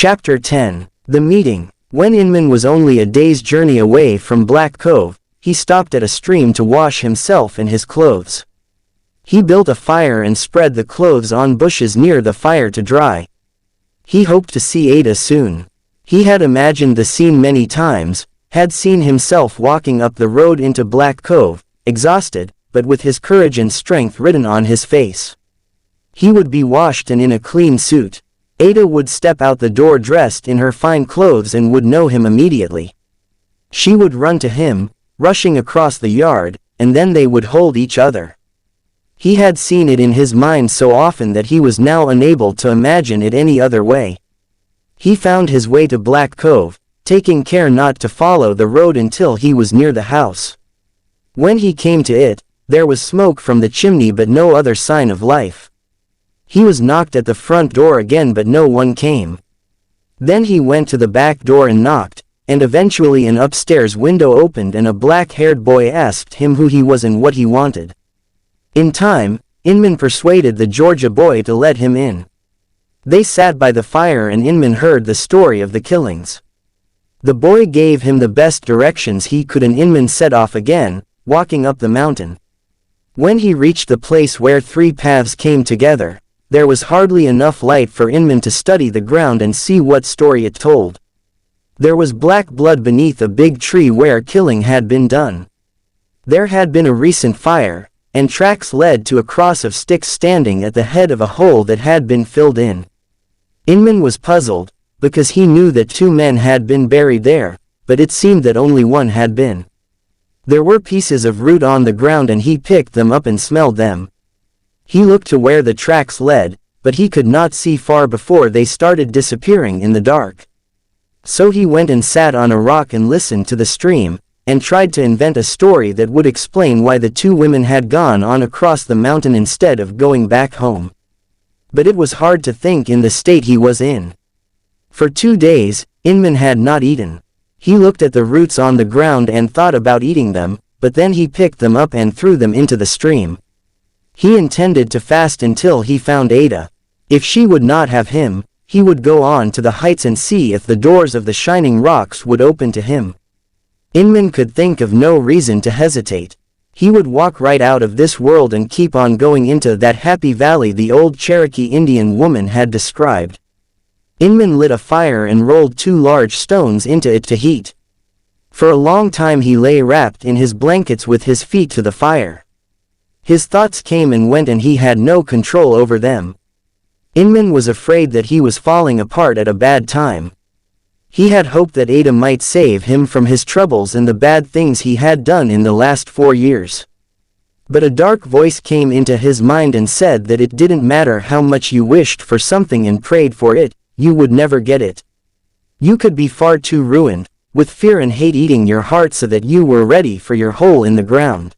Chapter 10. The Meeting. When Inman was only a day's journey away from Black Cove, he stopped at a stream to wash himself and his clothes. He built a fire and spread the clothes on bushes near the fire to dry. He hoped to see Ada soon. He had imagined the scene many times, had seen himself walking up the road into Black Cove, exhausted, but with his courage and strength written on his face. He would be washed and in a clean suit. Ada would step out the door dressed in her fine clothes and would know him immediately. She would run to him, rushing across the yard, and then they would hold each other. He had seen it in his mind so often that he was now unable to imagine it any other way. He found his way to Black Cove, taking care not to follow the road until he was near the house. When he came to it, there was smoke from the chimney but no other sign of life. He was knocked at the front door again but no one came. Then he went to the back door and knocked, and eventually an upstairs window opened and a black-haired boy asked him who he was and what he wanted. In time, Inman persuaded the Georgia boy to let him in. They sat by the fire and Inman heard the story of the killings. The boy gave him the best directions he could and Inman set off again, walking up the mountain. When he reached the place where three paths came together, there was hardly enough light for Inman to study the ground and see what story it told. There was black blood beneath a big tree where killing had been done. There had been a recent fire, and tracks led to a cross of sticks standing at the head of a hole that had been filled in. Inman was puzzled, because he knew that two men had been buried there, but it seemed that only one had been. There were pieces of root on the ground and he picked them up and smelled them. He looked to where the tracks led, but he could not see far before they started disappearing in the dark. So he went and sat on a rock and listened to the stream, and tried to invent a story that would explain why the two women had gone on across the mountain instead of going back home. But it was hard to think in the state he was in. For 2 days, Inman had not eaten. He looked at the roots on the ground and thought about eating them, but then he picked them up and threw them into the stream. He intended to fast until he found Ada. If she would not have him, he would go on to the heights and see if the doors of the shining rocks would open to him. Inman could think of no reason to hesitate. He would walk right out of this world and keep on going into that happy valley the old Cherokee Indian woman had described. Inman lit a fire and rolled 2 large stones into it to heat. For a long time he lay wrapped in his blankets with his feet to the fire. His thoughts came and went and he had no control over them. Inman was afraid that he was falling apart at a bad time. He had hoped that Ada might save him from his troubles and the bad things he had done in the last 4 years. But a dark voice came into his mind and said that it didn't matter how much you wished for something and prayed for it, you would never get it. You could be far too ruined, with fear and hate eating your heart so that you were ready for your hole in the ground.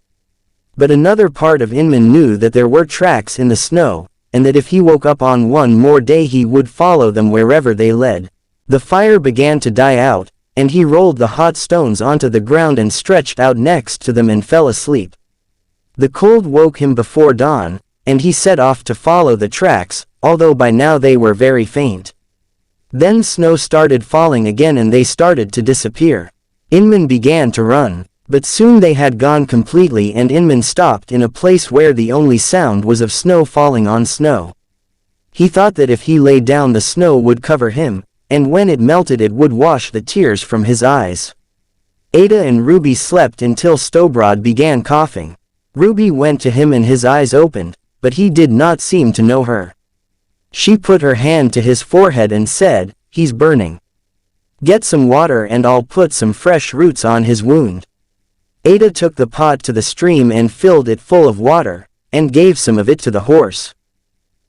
But another part of Inman knew that there were tracks in the snow, and that if he woke up on one more day he would follow them wherever they led. The fire began to die out, and he rolled the hot stones onto the ground and stretched out next to them and fell asleep. The cold woke him before dawn, and he set off to follow the tracks, although by now they were very faint. Then snow started falling again and they started to disappear. Inman began to run. But soon they had gone completely and Inman stopped in a place where the only sound was of snow falling on snow. He thought that if he lay down the snow would cover him, and when it melted it would wash the tears from his eyes. Ada and Ruby slept until Stobrod began coughing. Ruby went to him and his eyes opened, but he did not seem to know her. She put her hand to his forehead and said, "He's burning. Get some water and I'll put some fresh roots on his wound." Ada took the pot to the stream and filled it full of water, and gave some of it to the horse.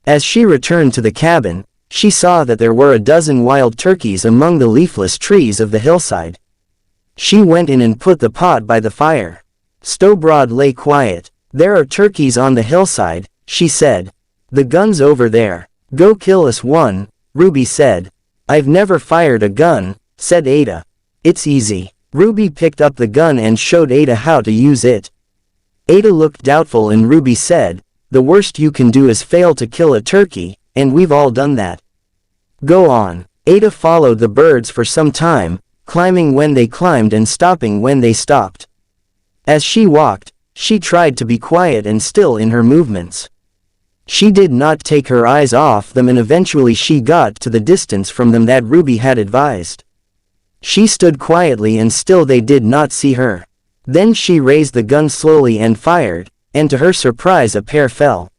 As she returned to the cabin, she saw that there were a dozen wild turkeys among the leafless trees of the hillside. She went in and put the pot by the fire. Stobrod lay quiet. "There are turkeys on the hillside," she said. "The gun's over there. Go kill us one," Ruby said. "I've never fired a gun," said Ada. "It's easy." Ruby picked up the gun and showed Ada how to use it. Ada looked doubtful and Ruby said, "The worst you can do is fail to kill a turkey, and we've all done that. Go on." Ada followed the birds for some time, climbing when they climbed and stopping when they stopped. As she walked, she tried to be quiet and still in her movements. She did not take her eyes off them, and eventually she got to the distance from them that Ruby had advised. She stood quietly and still they did not see her. Then she raised the gun slowly and fired, and to her surprise a pair fell.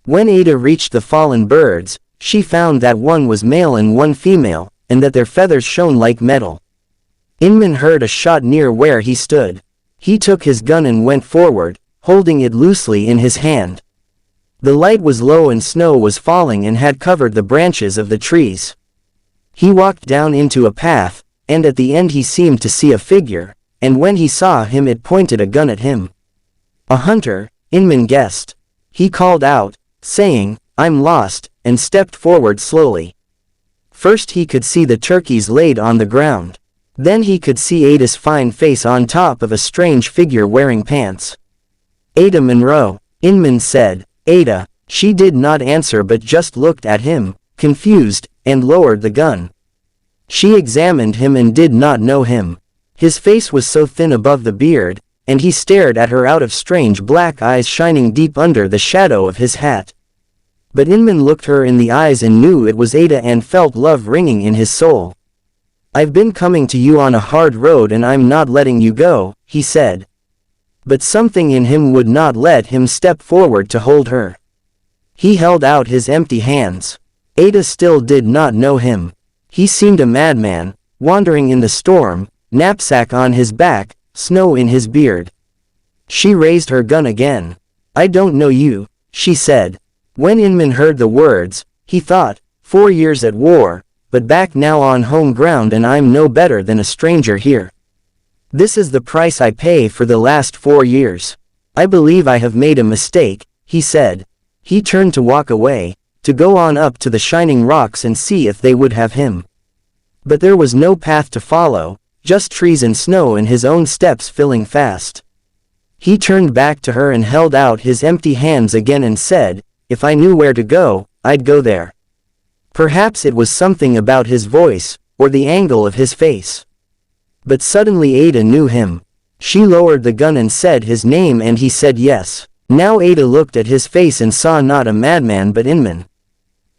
When Ada reached the fallen birds, she found that one was male and one female, and that their feathers shone like metal. Inman heard a shot near where he stood. He took his gun and went forward, holding it loosely in his hand. The light was low and snow was falling and had covered the branches of the trees. He walked down into a path, and at the end he seemed to see a figure, and when he saw him it pointed a gun at him. A hunter, Inman guessed. He called out, saying, "I'm lost," and stepped forward slowly. First he could see the turkeys laid on the ground. Then he could see Ada's fine face on top of a strange figure wearing pants. "Ada Monroe," Inman said. "Ada." She did not answer but just looked at him, confused, and lowered the gun. She examined him and did not know him. His face was so thin above the beard, and he stared at her out of strange black eyes shining deep under the shadow of his hat. But Inman looked her in the eyes and knew it was Ada and felt love ringing in his soul. "I've been coming to you on a hard road and I'm not letting you go," he said. But something in him would not let him step forward to hold her. He held out his empty hands. Ada still did not know him. He seemed a madman, wandering in the storm, knapsack on his back, snow in his beard. She raised her gun again. "I don't know you," she said. When Inman heard the words, he thought, 4 years at war, but back now on home ground and I'm no better than a stranger here. This is the price I pay for the last 4 years. I believe I have made a mistake," he said. He turned to walk away, to go on up to the shining rocks and see if they would have him. But there was no path to follow, just trees and snow and his own steps filling fast. He turned back to her and held out his empty hands again and said, "If I knew where to go, I'd go there." Perhaps it was something about his voice, or the angle of his face. But suddenly Ada knew him. She lowered the gun and said his name and he said yes. Now Ada looked at his face and saw not a madman but Inman.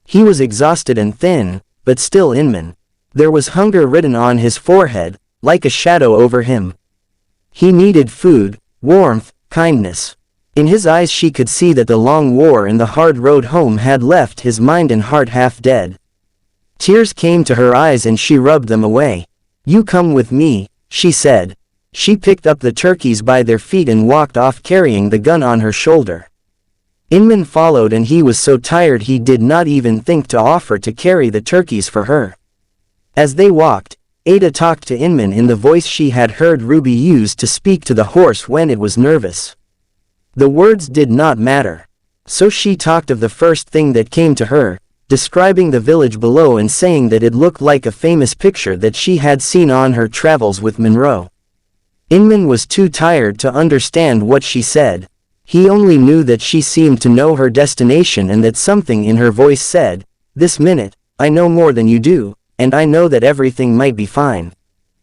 He was exhausted and thin, but still Inman. There was hunger written on his forehead, like a shadow over him. He needed food, warmth, kindness. In his eyes she could see that the long war and the hard road home had left his mind and heart half dead. Tears came to her eyes and she rubbed them away. "You come with me," she said. She picked up the turkeys by their feet and walked off carrying the gun on her shoulder. Inman followed and he was so tired he did not even think to offer to carry the turkeys for her. As they walked, Ada talked to Inman in the voice she had heard Ruby use to speak to the horse when it was nervous. The words did not matter. So she talked of the first thing that came to her, describing the village below and saying that it looked like a famous picture that she had seen on her travels with Monroe. Inman was too tired to understand what she said. He only knew that she seemed to know her destination and that something in her voice said, "This minute, I know more than you do, and I know that everything might be fine."